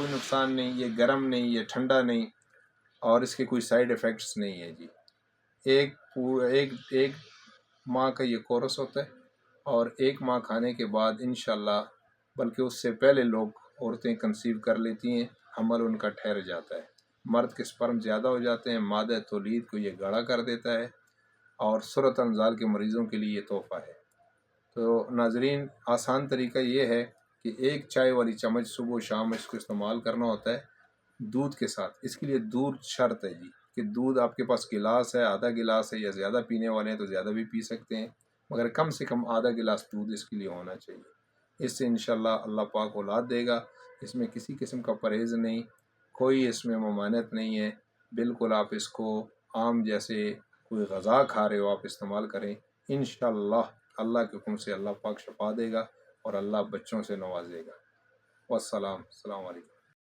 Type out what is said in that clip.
کوئی نقصان نہیں، یہ گرم نہیں، یہ ٹھنڈا نہیں، اور اس کے کوئی سائیڈ ایفیکٹس نہیں ہے جی۔ ایک ماہ کا یہ کورس ہوتا ہے، اور 1 ماہ کھانے کے بعد انشاءاللہ، بلکہ اس سے پہلے لوگ عورتیں کنسیو کر لیتی ہیں، حمل ان کا ٹھہر جاتا ہے، مرد کے سپرم زیادہ ہو جاتے ہیں، مادہ تولید کو یہ گاڑا کر دیتا ہے، اور صورت انزال کے مریضوں کے لیے یہ تحفہ ہے۔ تو ناظرین، آسان طریقہ یہ ہے کہ 1 چائے والی چمچ صبح و شام اس کو استعمال کرنا ہوتا ہے دودھ کے ساتھ۔ اس کے لیے دودھ شرط ہے جی، کہ دودھ آپ کے پاس گلاس ہے، آدھا گلاس ہے، یا زیادہ پینے والے ہیں تو زیادہ بھی پی سکتے ہیں، مگر کم سے کم آدھا گلاس دودھ اس کے لیے ہونا چاہیے۔ اس سے انشاءاللہ اللہ پاک اولاد دے گا۔ اس میں کسی قسم کا پرہیز نہیں، کوئی اس میں ممانعت نہیں ہے، بالکل آپ اس کو عام جیسے کوئی غذا کھا رہے ہو آپ استعمال کریں، انشاءاللہ اللہ کے حکم سے اللہ پاک شفا دے گا، اور اللہ بچوں سے نوازے گا۔ والسلام، السلام علیکم۔